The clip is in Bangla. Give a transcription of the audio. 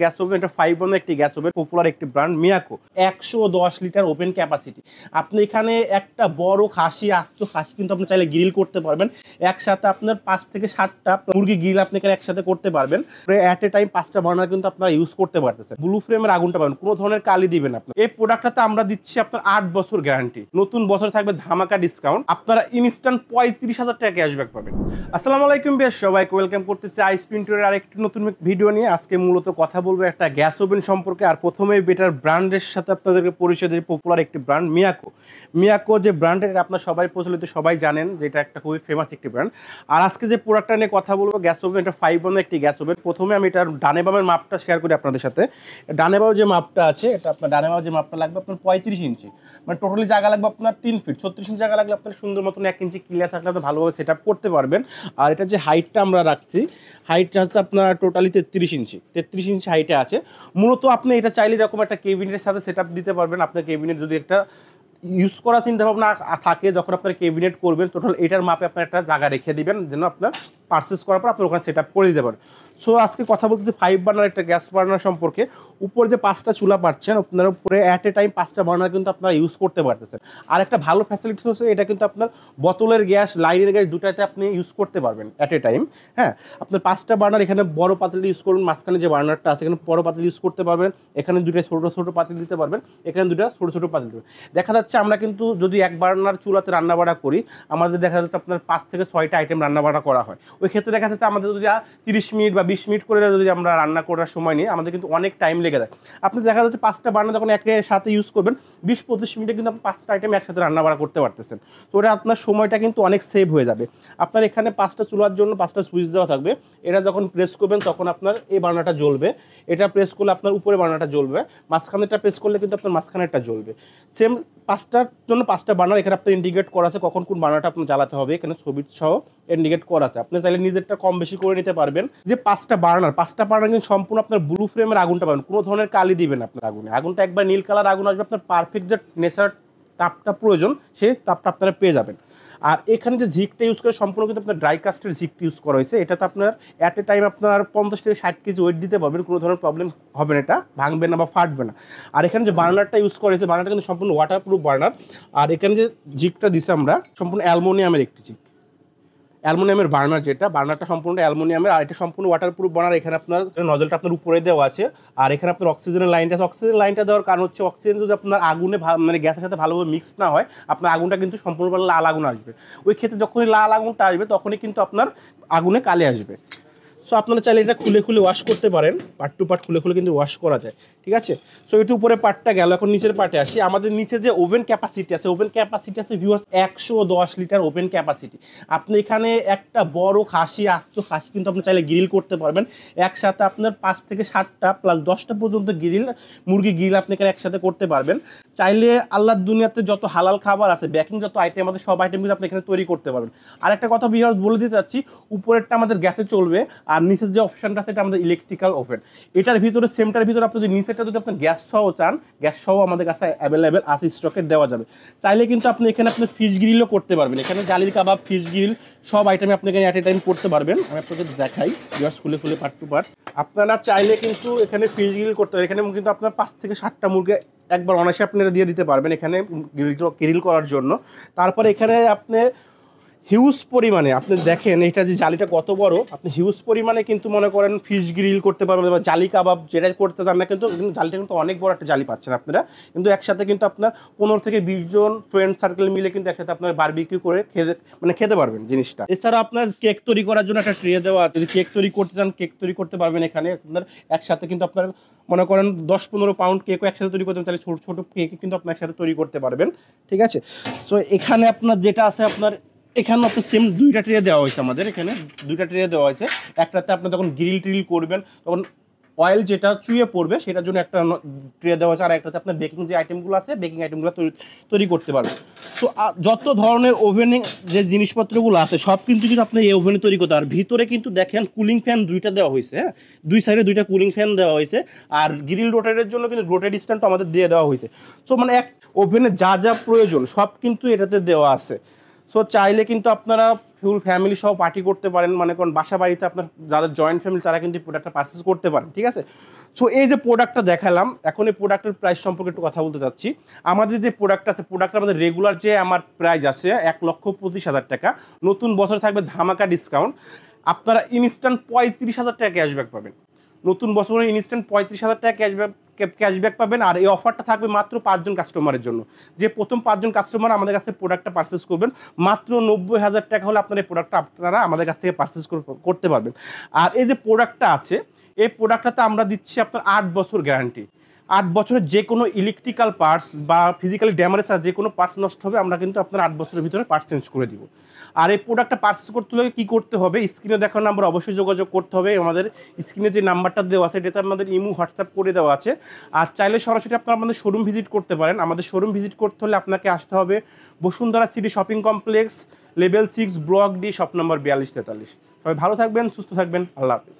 গ্যাস ওভেন, এটা 5 একটি গ্যাস ওভেন, পপুলার একটি brand Miyako. 110 litre open capacity. আপনি এখানে একটা বড় খাসি, আস্ত খাসি কিন্তু আপনি চাইলে গ্রিল করতে পারবেন। একসাথে আপনার 5 থেকে 7টা মুরগি গ্রিল আপনি এখানে একসাথে করতে পারবেন। অ্যাট এ টাইম 5টা বার্নার কিন্তু আপনারা ইউজ করতে পারতেছেন। ব্লু ফ্লেমের আগুনটা পাবেন, কোনো ধরনের কালি দিবেন আপনার। এই প্রোডাক্টটাতে আমরা দিচ্ছি আপনার 8 বছর গ্যারান্টি। নতুন বছর থাকবে ধামাকা ডিসকাউন্ট, আপনারা ইনস্ট্যান্ট 35,000 টাকা ক্যাশব্যাক পাবেন। আসসালামু আলাইকুম বেশ, সবাইকে ওয়েলকাম করতেছি আইসপিন্টের আরেকটি নতুন ভিডিও নিয়ে। আজকে মূলত কথা বলবো একটা গ্যাস ওভেন সম্পর্কে। আর প্রথমেই বেটার ব্র্যান্ডের সাথে আপনাদেরকে পরিচয় দিয়ে, পপুলার একটি ব্র্যান্ড মিয়াকো। মিয়াকো যে ব্র্যান্ডের, আপনার সবাই প্রচলিত, সবাই জানেন যে এটা একটা খুবই ফেমাস একটি ব্র্যান্ড। আর আজকে যে প্রোডাক্টটা নিয়ে কথা বলবো, গ্যাস ওভেন, এটা 5 একটি গ্যাস ওভেন। প্রথমে আমি এটার ডানে বামের মাপটা শেয়ার করি আপনাদের সাথে। ডানে বামে যে মাপটা আছে, এটা আপনার ডানে বামে যে মাপটা লাগবে আপনার 35 ইঞ্চি, মানে টোটালি জায়গা লাগবে আপনার 3 ফিট। 36 ইঞ্চি জায়গা লাগলে আপনার সুন্দর মতন 1 ইঞ্চি ক্লিয়ার থাকলে আপনি ভালোভাবে সেট আপ করতে পারবেন। আর এটা যে হাইটটা আমরা রাখছি, হাইটটা হচ্ছে আপনার টোটালি 33 ইঞ্চি। 33 ইঞ্চি হাইটে আছে। মূলত আপনি এটা চাইলে এরকম একটা কেবিনেটের সাথে সেট আপ দিতে পারবেন। আপনার কেবিনেট যদি একটা ইউজ করার চিন্তা ভাবনা থাকে, যখন আপনার কেবিনেট করবেন, টোটাল এটার মাপে আপনার একটা জায়গা রেখে দিবেন, যেন আপনার পারচেস করার পর আপনার ওখানে সেট আপ করে দিতে পারেন। সো আজকে কথা বলতে 5 বার্নার একটা গ্যাস বার্নার সম্পর্কে। উপরে যে 5টা চুলা পাচ্ছেন আপনার, উপরে অ্যাট এ টাইম 5টা বার্নার কিন্তু আপনারা ইউজ করতে পারতেছেন। আর একটা ভালো ফ্যাসিলিটি হচ্ছে, এটা কিন্তু আপনার বোতলের গ্যাস, লাইনের গ্যাস দুটাতে আপনি ইউজ করতে পারবেন অ্যাট এ টাইম। হ্যাঁ, আপনার 5টা বার্নার, এখানে বড় পাতিল ইউজ করুন, মাঝখানে যে বার্নারটা আছে এখানে বড় পাতিল ইউজ করতে পারবেন, এখানে দুটো ছোটো ছোটো পাতিল দিতে পারবেন, এখানে দুটো ছোটো ছোটো পাতিল দেবেন। দেখা যাচ্ছে আমরা কিন্তু যদি এক বার্নার চুলাতে রান্নাবাড়া করি, আমাদের দেখা যাচ্ছে আপনার 5 থেকে 6টা আইটেম রান্নাবাড়া করা হয়। ওই ক্ষেত্রে দেখা যাচ্ছে আমাদের যদি 30 মিনিট বা 20 মিনিট করে যদি আমরা রান্না করার সময় নিই, আমাদের কিন্তু অনেক টাইম লেগে যায়। আপনি দেখা যাচ্ছে 5টা বার্নার যখন একের সাথে ইউজ করবেন, 20-25 মিনিটে কিন্তু আপনি 5টা আইটেম একসাথে রান্নাবাড়া করতে পারতেছেন। তো ওটা আপনার সময়টা কিন্তু অনেক সেভ হয়ে যাবে। আপনার এখানে 5টা চুলার জন্য 5টা সুইচ দেওয়া থাকবে। এটা যখন প্রেস করবেন তখন আপনার এই বার্নারটা জ্বলবে, এটা প্রেস করলে আপনার উপরে বার্নারটা জ্বলবে, মাঝখানেরটা প্রেস করলে কিন্তু আপনার মাঝখানেরটা জ্বলবে। সেম 5টার জন্য 5টা বার্নার এখানে আপনার ইন্ডিকেট করা আছে, কখন কোন বার্নারটা আপনার জ্বালাতে হবে, এখানে ছবি সহ ইন্ডিকেট করা আছে। আপনি চাইলে নিজেরটা কম বেশি করে নিতে পারবেন। যে 5টা বার্নার কিন্তু সম্পূর্ণ আপনার ব্লু ফ্লেমের আগুনটা পাবেন, কোনো ধরনের কালি দিবেন আপনার আগুনে। আগুনটা একবার নীল কালার আগুন আসবে, আপনার পারফেক্ট যে নেচার তাপটা প্রয়োজন সেই তাপটা আপনারা পেয়ে যাবেন। আর এখানে যে ঝিকটা ইউজ করে সম্পূর্ণ কিন্তু আপনার ড্রাই কাস্টের ঝিকটা ইউজ করা হয়েছে। এটাতে আপনার অ্যাট এ টাইম আপনার 50 থেকে 60 কেজি ওয়েট দিতে পারবেন, কোনো ধরনের প্রবলেম হবে না, এটা ভাঙবে না বা ফাটবে না। আর এখানে যে বার্নারটা ইউজ করা হয়েছে, বার্নারটা কিন্তু সম্পূর্ণ ওয়াটারপ্রুফ বার্নার। আর এখানে যে ঝিকটা দিছে আমরা, সম্পূর্ণ অ্যালুমিনিয়ামের একটি ঝিক, অ্যালুমিনিয়ামের বার্নার, যেটা বার্নারটা সম্পূর্ণ অ্যালুমিনিয়ামের। আর এটা সম্পূর্ণ ওয়াটারপ্রুফ বার্নার। এখানে আপনার নজলটা আপনার উপরে দেওয়া আছে। আর এখানে আপনার অক্সিজেনের লাইনটা আছে। অক্সিজেন লাইনটা দেওয়ার কারণ হচ্ছে, অক্সিজেন যদি আপনার আগুনে মানে গ্যাসের সাথে ভালোভাবে মিক্স না হয়, আপনার আগুনটা কিন্তু সম্পূর্ণভাবে লাল আগুন আসবে। ওই ক্ষেত্রে যখনই লাল আগুনটা আসবে, তখনই কিন্তু আপনার আগুনে কালি আসবে। সো আপনারা চাইলে এটা খুলে খুলে ওয়াশ করতে পারেন, পার্ট টু পার্ট খুলে খুলে কিন্তু ওয়াশ করা যায়, ঠিক আছে। সো এটি উপরে পার্টটা গেল, এখন নিচের পার্টে আসি। আমাদের নিচে যে ওভেন ক্যাপাসিটি আছে, ভিউয়ার্স 110 লিটার ওভেন ক্যাপাসিটি। আপনি এখানে একটা বড় খাসি, আস্ত খাসি কিন্তু আপনি চাইলে গ্রিল করতে পারবেন। একসাথে আপনার 5 থেকে 7টা প্লাস 10টা পর্যন্ত মুরগি গ্রিল আপনি এখানে একসাথে করতে পারবেন। চাইলে আল্লাহর দুনিয়াতে যত হালাল খাবার আছে, বেকিং যত আইটেম আছে, সব আইটেম কিন্তু আপনি এখানে তৈরি করতে পারবেন। আর একটা কথা ভিউয়ার্স বলে দিতে চাচ্ছি, উপরেরটা আমাদের গ্যাসে চলবে, আর নিচের যে অপশনটা আছে এটা আমাদের ইলেকট্রিক্যাল ওভেন। এটার ভিতরে সেমটার ভিতরে আপনি যদি নিচেরটা যদি আপনার গ্যাস সহ চান, গ্যাস সহ আমাদের কাছে অ্যাভেলেবেল আছে, স্টকে দেওয়া যাবে। চাইলে কিন্তু আপনি এখানে আপনি ফিশ গ্রিলও করতে পারবেন। এখানে জালির কাবাব, ফিশ গ্রিল সব আইটেমে আপনি এখানে অ্যাট এ টাইম করতে পারবেন। আমি আপনাদের দেখাই ভিউয়ার্স খুলে খুলে পার্ট টু পার্ট। আপনারা চাইলে কিন্তু এখানে ফিশ গ্রিল করতে পারেন। এখানে কিন্তু আপনার 5 থেকে 7টা মুরগি একবার অনায়াসে আপনারা দিয়ে দিতে পারবেন এখানে গ্রিল করার জন্য। তারপরে এখানে আপনি হিউজ পরিমাণে, আপনি দেখেন এটা যে জালিটা কত বড়, আপনি হিউজ পরিমাণে কিন্তু মনে করেন ফিশ গ্রিল করতে পারবেন বা জালি কাবাব যেটা করতে চান না, কিন্তু জালিটা কিন্তু অনেক বড় একটা জালি পাচ্ছেন আপনারা। কিন্তু একসাথে কিন্তু আপনার 15 থেকে 20 জন ফ্রেন্ড সার্কেল মিলে কিন্তু একসাথে আপনার বারবিকিউ করে খেতে পারবেন জিনিসটা। এছাড়া আপনার কেক তৈরি করার জন্য একটা ট্রে দেওয়া আছে, যদি কেক তৈরি করতে চান কেক তৈরি করতে পারবেন এখানে। আপনার একসাথে কিন্তু আপনার মনে করেন 10-15 পাউন্ড কেকও একসাথে তৈরি করতে, তাহলে ছোটো ছোটো কেক কিন্তু আপনার একসাথে তৈরি করতে পারবেন, ঠিক আছে। সো এখানে আপনার যেটা আছে, আপনার এখানে আপনার সেম 2টা ট্রে দেওয়া হয়েছে আমাদের এখানে, 2টা ট্রে দেওয়া হয়েছে। একটাতে আপনি যখন গ্রিল ট্রিল করবেন, তখন অয়েল যেটা চুয়ে পড়বে সেটার জন্য একটা ট্রে দেওয়া হয়েছে। আর একটাতে আপনার বেকিং যে আইটেমগুলো আছে, বেকিং আইটেমগুলো তৈরি করতে পারবেন। সো যত ধরনের ওভেনিং যে জিনিসপত্রগুলো আছে সব কিন্তু আপনি এই ওভেনে তৈরি করতে পারেন। ভিতরে কিন্তু দেখেন কুলিং ফ্যান 2টা দেওয়া হয়েছে, হ্যাঁ, 2 সাইডে 2টা কুলিং ফ্যান দেওয়া হয়েছে। আর গ্রিল রোটারের জন্য কিন্তু রোটারি স্ট্যান্ডটা আমাদের দিয়ে দেওয়া হয়েছে। সো মানে এক ওভেনে যা যা প্রয়োজন সব কিন্তু এটাতে দেওয়া আছে। সো চাইলে কিন্তু আপনারা ফুল ফ্যামিলি সহ পার্টি করতে পারেন, মানে কোন বাসা বাড়িতে আপনার যাদের জয়েন্ট ফ্যামিলি তারা কিন্তু এই প্রোডাক্টটা পারচেস করতে পারেন, ঠিক আছে। সো এই যে প্রোডাক্টটা দেখালাম, এখন এই প্রোডাক্টের প্রাইস সম্পর্কে একটু কথা বলতে চাচ্ছি। আমাদের যে প্রোডাক্ট আছে, প্রোডাক্টটা আমাদের রেগুলার যে আমার প্রাইস আছে 1,25,000 টাকা, নতুন বছরে থাকবে ধামাকা ডিসকাউন্ট, আপনারা ইনস্ট্যান্ট 35,000 টাকা ক্যাশব্যাক পাবেন। নতুন বছরে ইনস্ট্যান্ট 35,000 টাকা ক্যাশব্যাক পাবেন। আর এই অফারটা থাকবে মাত্র 5 জন কাস্টমারের জন্য। যে প্রথম 5 জন কাস্টমার আমাদের কাছ থেকে প্রোডাক্টটা পারচেস করবেন, মাত্র 90,000 টাকা হলে আপনার এই প্রোডাক্টটা আপনারা আমাদের কাছ থেকে পারচেস করতে পারবেন। আর এই যে প্রোডাক্টটা আছে, এই প্রোডাক্টটাতে আমরা দিচ্ছি আপনার 8 বছর গ্যারান্টি। 8 বছরের যে কোনো ইলেকট্রিক্যাল পার্টস বা ফিজিক্যালি ড্যামেজ আর যে কোনো পার্টস নষ্ট হবে, আমরা কিন্তু আপনার 8 বছরের ভিতরে পার্টস চেঞ্জ করে দিব। আর এই প্রোডাক্টটা পারচেস করতে হলে কী করতে হবে, স্ক্রিনে দেখানো নাম্বার অবশ্যই যোগাযোগ করতে হবে। আমাদের স্ক্রিনে যে নাম্বারটা দেওয়া আছে এটাতে আমাদের ইমো হোয়াটসঅ্যাপ করে দেওয়া আছে। আর চাইলে সরাসরি আপনারা আমাদের শোরুম ভিজিট করতে পারেন। আমাদের শোরুম ভিজিট করতে হলে আপনাকে আসতে হবে Bashundhara city shopping complex, level 6, block D, shop number 4243। সবাই ভালো থাকবেন, সুস্থ থাকবেন, আল্লাহ হাফিজ।